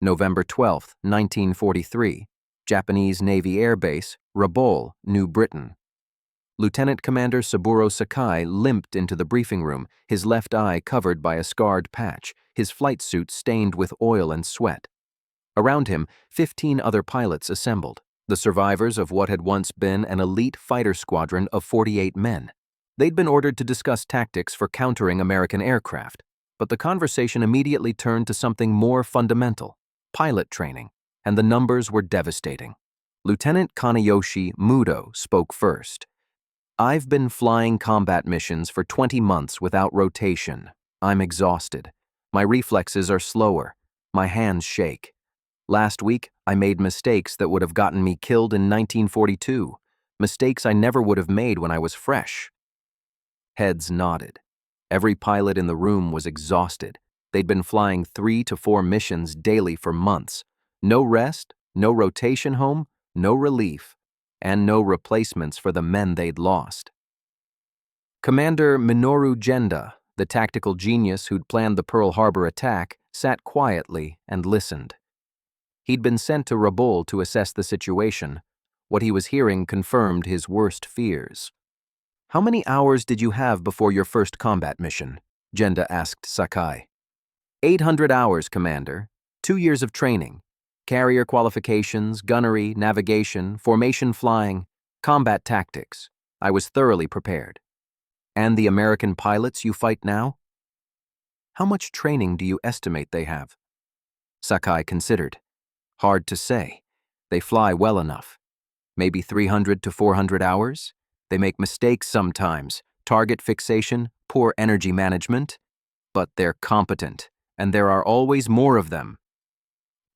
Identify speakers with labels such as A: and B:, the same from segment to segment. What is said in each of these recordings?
A: November 12, 1943, Japanese Navy Air Base, Rabaul, New Britain. Lieutenant Commander Saburo Sakai limped into the briefing room, his left eye covered by a scarred patch, his flight suit stained with oil and sweat. Around him, 15 other pilots assembled, the survivors of what had once been an elite fighter squadron of 48 men. They'd been ordered to discuss tactics for countering American aircraft, but the conversation immediately turned to something more fundamental: pilot training, and the numbers were devastating. Lieutenant Kanayoshi Muto spoke first. "I've been flying combat missions for 20 months without rotation. I'm exhausted. My reflexes are slower. My hands shake. Last week, I made mistakes that would have gotten me killed in 1942, mistakes I never would have made when I was fresh." Heads nodded. Every pilot in the room was exhausted. They'd been flying 3 to 4 missions daily for months. No rest, no rotation home, no relief, and no replacements for the men they'd lost. Commander Minoru Genda, the tactical genius who'd planned the Pearl Harbor attack, sat quietly and listened. He'd been sent to Rabaul to assess the situation. What he was hearing confirmed his worst fears. "How many hours did you have before your first combat mission?" Genda asked Sakai. 800 hours, Commander. 2 years of training. Carrier qualifications, gunnery, navigation, formation flying, combat tactics. I was thoroughly prepared." "And the American pilots you fight now? How much training do you estimate they have?" Sakai considered. "Hard to say. They fly well enough. Maybe 300 to 400 hours. They make mistakes sometimes, target fixation, poor energy management. But they're competent, and there are always more of them."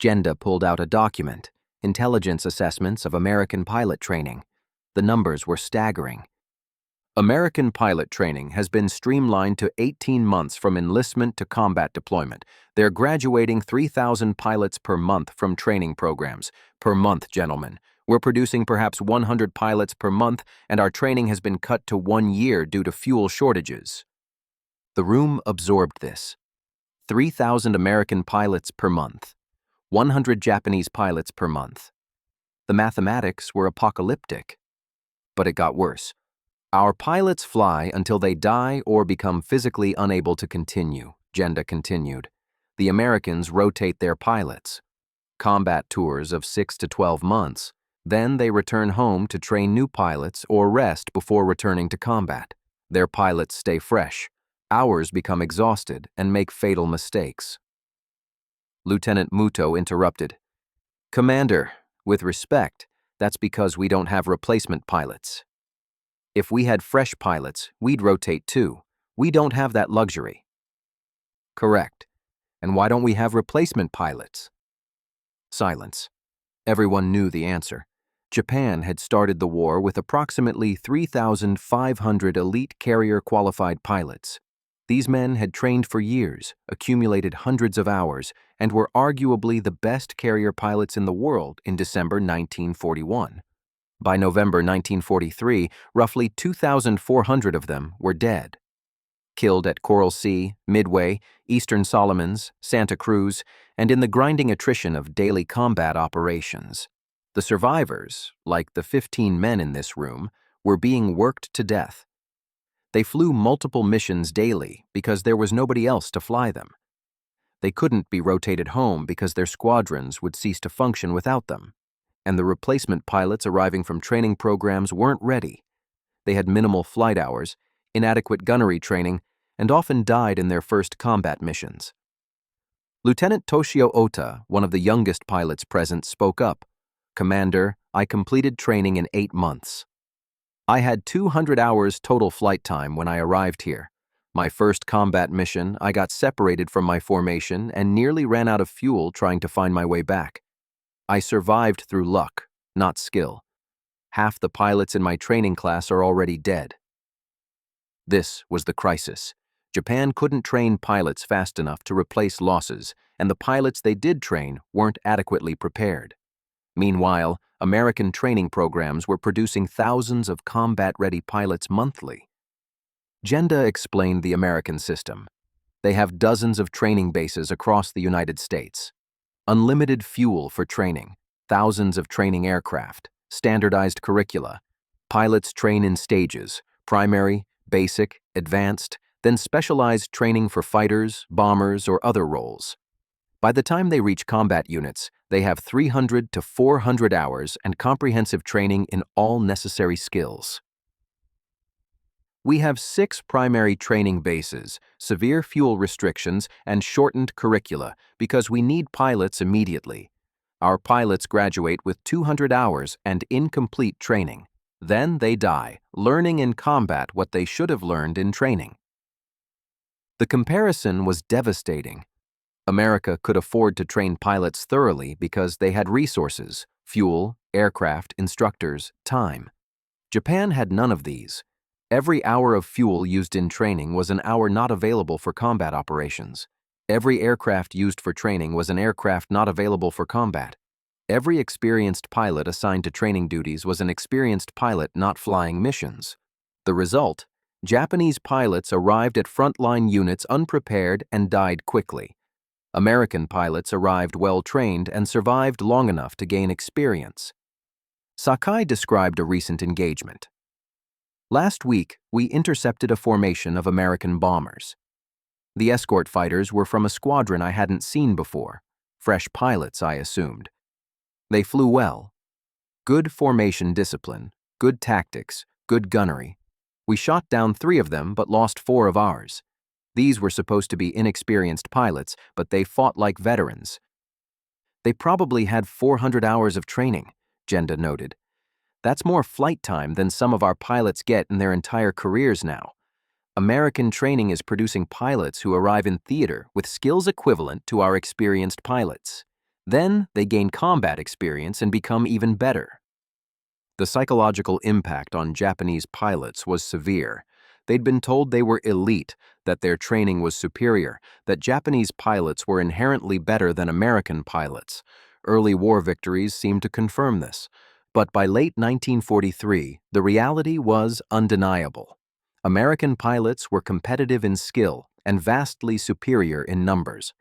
A: Genda pulled out a document, Intelligence Assessments of American Pilot Training. The numbers were staggering. "American pilot training has been streamlined to 18 months from enlistment to combat deployment. They're graduating 3,000 pilots per month from training programs. Per month, gentlemen. We're producing perhaps 100 pilots per month, and our training has been cut to 1 year due to fuel shortages." The room absorbed this. 3,000 American pilots per month. 100 Japanese pilots per month. The mathematics were apocalyptic. But it got worse. "Our pilots fly until they die or become physically unable to continue," Genda continued. "The Americans rotate their pilots. Combat tours of 6 to 12 months. Then they return home to train new pilots or rest before returning to combat. Their pilots stay fresh. Ours become exhausted and make fatal mistakes." Lieutenant Muto interrupted. "Commander, with respect, that's because we don't have replacement pilots. If we had fresh pilots, we'd rotate too. We don't have that luxury." "Correct. And why don't we have replacement pilots?" Silence. Everyone knew the answer. Japan had started the war with approximately 3,500 elite carrier-qualified pilots. These men had trained for years, accumulated hundreds of hours, and were arguably the best carrier pilots in the world in December 1941. By November 1943, roughly 2,400 of them were dead. Killed at Coral Sea, Midway, Eastern Solomons, Santa Cruz, and in the grinding attrition of daily combat operations. The survivors, like the 15 men in this room, were being worked to death. They flew multiple missions daily because there was nobody else to fly them. They couldn't be rotated home because their squadrons would cease to function without them. And the replacement pilots arriving from training programs weren't ready. They had minimal flight hours, inadequate gunnery training, and often died in their first combat missions. Lieutenant Toshio Ota, one of the youngest pilots present, spoke up. "Commander, I completed training in 8 months. I had 200 hours total flight time when I arrived here. My first combat mission, I got separated from my formation and nearly ran out of fuel trying to find my way back. I survived through luck, not skill. Half the pilots in my training class are already dead." This was the crisis. Japan couldn't train pilots fast enough to replace losses, and the pilots they did train weren't adequately prepared. Meanwhile, American training programs were producing thousands of combat-ready pilots monthly. Genda explained the American system. They have dozens of training bases across the United States. Unlimited fuel for training, thousands of training aircraft, standardized curricula. Pilots train in stages: primary, basic, advanced, then specialized training for fighters, bombers, or other roles. By the time they reach combat units, they have 300 to 400 hours and comprehensive training in all necessary skills. We have 6 primary training bases, severe fuel restrictions, and shortened curricula because we need pilots immediately. Our pilots graduate with 200 hours and incomplete training. Then they die, learning in combat what they should have learned in training. The comparison was devastating. America could afford to train pilots thoroughly because they had resources: fuel, aircraft, instructors, time. Japan had none of these. Every hour of fuel used in training was an hour not available for combat operations. Every aircraft used for training was an aircraft not available for combat. Every experienced pilot assigned to training duties was an experienced pilot not flying missions. The result: Japanese pilots arrived at frontline units unprepared and died quickly. American pilots arrived well-trained and survived long enough to gain experience. Sakai described a recent engagement. Last week, we intercepted a formation of American bombers. The escort fighters were from a squadron I hadn't seen before. Fresh pilots, I assumed. They flew well. Good formation discipline, good tactics, good gunnery. We shot down 3 of them but lost 4 of ours. These were supposed to be inexperienced pilots, but they fought like veterans. They probably had 400 hours of training, Genda noted. That's more flight time than some of our pilots get in their entire careers now. American training is producing pilots who arrive in theater with skills equivalent to our experienced pilots. Then they gain combat experience and become even better. The psychological impact on Japanese pilots was severe. They'd been told they were elite, that their training was superior, that Japanese pilots were inherently better than American pilots. Early war victories seemed to confirm this. But by late 1943, the reality was undeniable. American pilots were competitive in skill and vastly superior in numbers.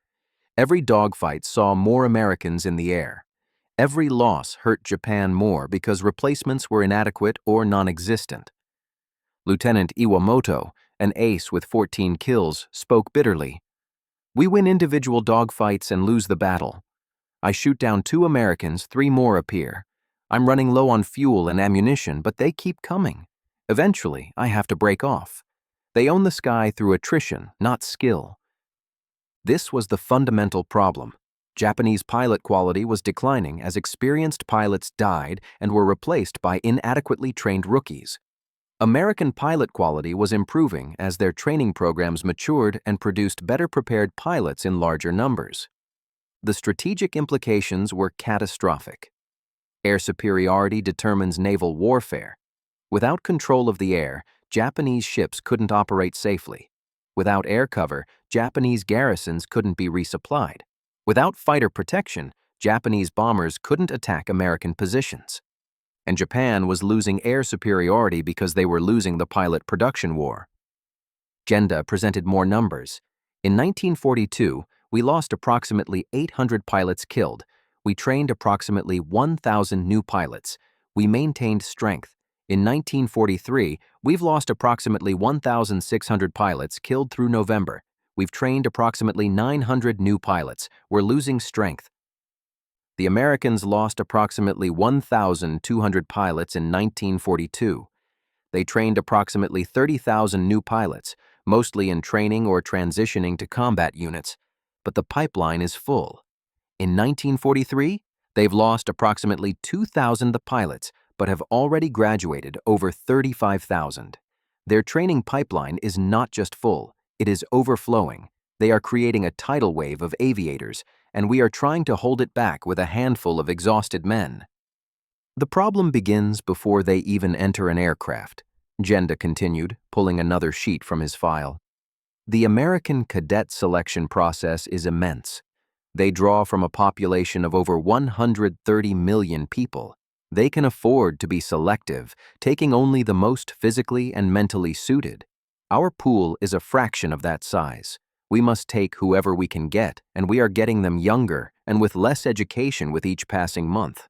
A: Every dogfight saw more Americans in the air. Every loss hurt Japan more because replacements were inadequate or non-existent. Lieutenant Iwamoto, an ace with 14 kills, spoke bitterly. "We win individual dogfights and lose the battle. I shoot down 2 Americans, 3 more appear. I'm running low on fuel and ammunition, but they keep coming. Eventually, I have to break off. They own the sky through attrition, not skill." This was the fundamental problem. Japanese pilot quality was declining as experienced pilots died and were replaced by inadequately trained rookies. American pilot quality was improving as their training programs matured and produced better prepared pilots in larger numbers. The strategic implications were catastrophic. Air superiority determines naval warfare. Without control of the air, Japanese ships couldn't operate safely. Without air cover, Japanese garrisons couldn't be resupplied. Without fighter protection, Japanese bombers couldn't attack American positions. And Japan was losing air superiority because they were losing the pilot production war. Genda presented more numbers. In 1942, we lost approximately 800 pilots killed. We trained approximately 1,000 new pilots. We maintained strength. In 1943, we've lost approximately 1,600 pilots killed through November. We've trained approximately 900 new pilots. We're losing strength. The Americans lost approximately 1,200 pilots in 1942. They trained approximately 30,000 new pilots, mostly in training or transitioning to combat units, but the pipeline is full. In 1943, they've lost approximately 2,000 pilots, but have already graduated over 35,000. Their training pipeline is not just full, it is overflowing. They are creating a tidal wave of aviators, and we are trying to hold it back with a handful of exhausted men. The problem begins before they even enter an aircraft, Genda continued, pulling another sheet from his file. The American cadet selection process is immense. They draw from a population of over 130 million people. They can afford to be selective, taking only the most physically and mentally suited. Our pool is a fraction of that size. We must take whoever we can get, and we are getting them younger and with less education with each passing month.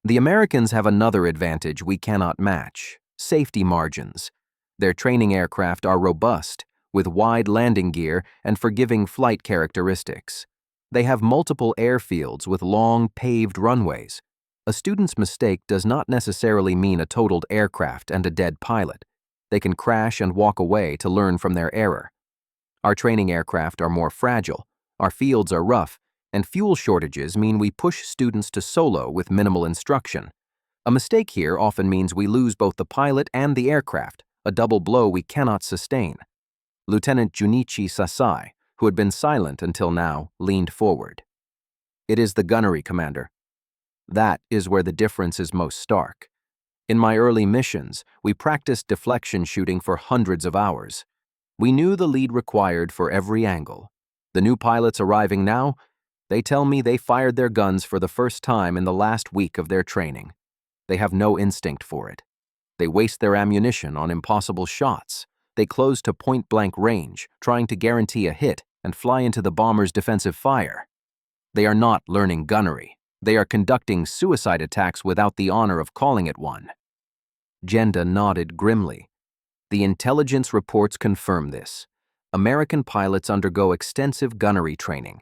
A: The Americans have another advantage we cannot match: safety margins. Their training aircraft are robust, with wide landing gear and forgiving flight characteristics. They have multiple airfields with long, paved runways. A student's mistake does not necessarily mean a totaled aircraft and a dead pilot. They can crash and walk away to learn from their error. Our training aircraft are more fragile, our fields are rough, and fuel shortages mean we push students to solo with minimal instruction. A mistake here often means we lose both the pilot and the aircraft, a double blow we cannot sustain. Lieutenant Junichi Sasai, who had been silent until now, leaned forward. It is the gunnery, Commander. That is where the difference is most stark. In my early missions, we practiced deflection shooting for hundreds of hours. We knew the lead required for every angle. The new pilots arriving now, they tell me they fired their guns for the first time in the last week of their training. They have no instinct for it. They waste their ammunition on impossible shots. They close to point-blank range, trying to guarantee a hit and fly into the bomber's defensive fire. They are not learning gunnery. They are conducting suicide attacks without the honor of calling it one. Jenda nodded grimly. The intelligence reports confirm this. American pilots undergo extensive gunnery training.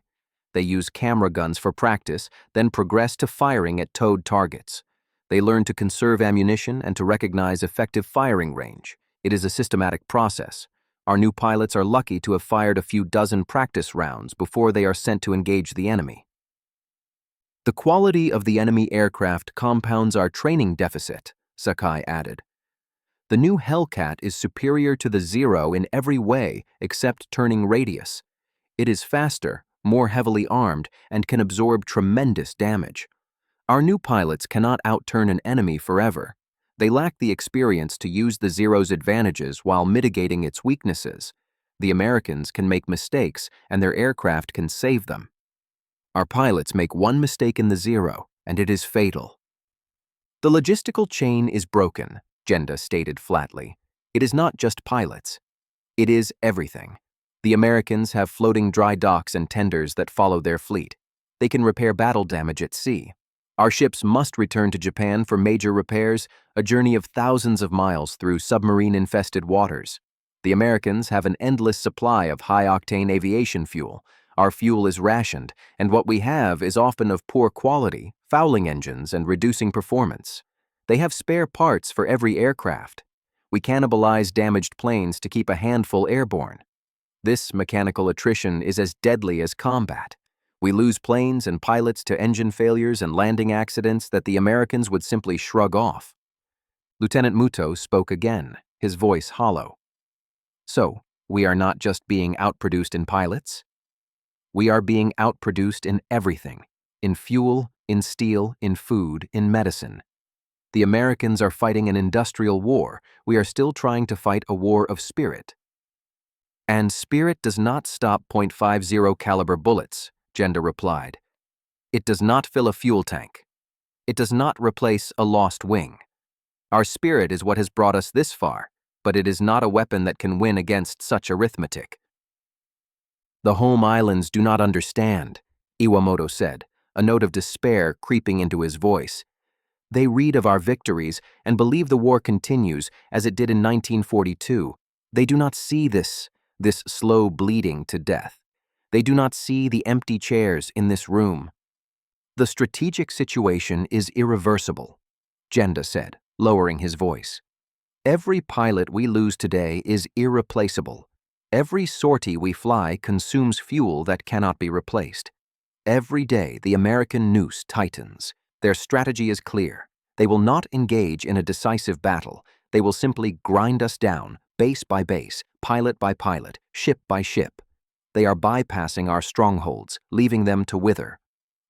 A: They use camera guns for practice, then progress to firing at towed targets. They learn to conserve ammunition and to recognize effective firing range. It is a systematic process. Our new pilots are lucky to have fired a few dozen practice rounds before they are sent to engage the enemy. The quality of the enemy aircraft compounds our training deficit, Sakai added. The new Hellcat is superior to the Zero in every way except turning radius. It is faster, more heavily armed, and can absorb tremendous damage. Our new pilots cannot outturn an enemy forever. They lack the experience to use the Zero's advantages while mitigating its weaknesses. The Americans can make mistakes, and their aircraft can save them. Our pilots make one mistake in the Zero, and it is fatal. The logistical chain is broken, Jenda stated flatly. It is not just pilots. It is everything. The Americans have floating dry docks and tenders that follow their fleet. They can repair battle damage at sea. Our ships must return to Japan for major repairs, a journey of thousands of miles through submarine-infested waters. The Americans have an endless supply of high-octane aviation fuel. Our fuel is rationed, and what we have is often of poor quality, fouling engines and reducing performance. They have spare parts for every aircraft. We cannibalize damaged planes to keep a handful airborne. This mechanical attrition is as deadly as combat. We lose planes and pilots to engine failures and landing accidents that the Americans would simply shrug off. Lieutenant Muto spoke again, his voice hollow. So, we are not just being outproduced in pilots? We are being outproduced in everything. In fuel, in steel, in food, in medicine. The Americans are fighting an industrial war. We are still trying to fight a war of spirit. And spirit does not stop .50 caliber bullets, Jenda replied. It does not fill a fuel tank. It does not replace a lost wing. Our spirit is what has brought us this far, but it is not a weapon that can win against such arithmetic. The home islands do not understand, Iwamoto said, a note of despair creeping into his voice. They read of our victories and believe the war continues as it did in 1942. They do not see this slow bleeding to death. They do not see the empty chairs in this room. The strategic situation is irreversible, Jenda said, lowering his voice. Every pilot we lose today is irreplaceable. Every sortie we fly consumes fuel that cannot be replaced. Every day the American noose tightens. Their strategy is clear. They will not engage in a decisive battle. They will simply grind us down, base by base, pilot by pilot, ship by ship. They are bypassing our strongholds, leaving them to wither.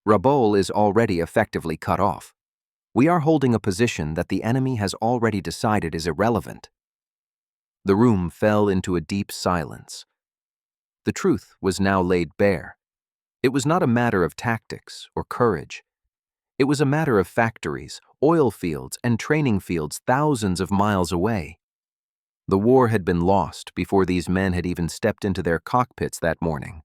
A: Rabaul is already effectively cut off. We are holding a position that the enemy has already decided is irrelevant. The room fell into a deep silence. The truth was now laid bare. It was not a matter of tactics or courage. It was a matter of factories, oil fields, and training fields thousands of miles away. The war had been lost before these men had even stepped into their cockpits that morning.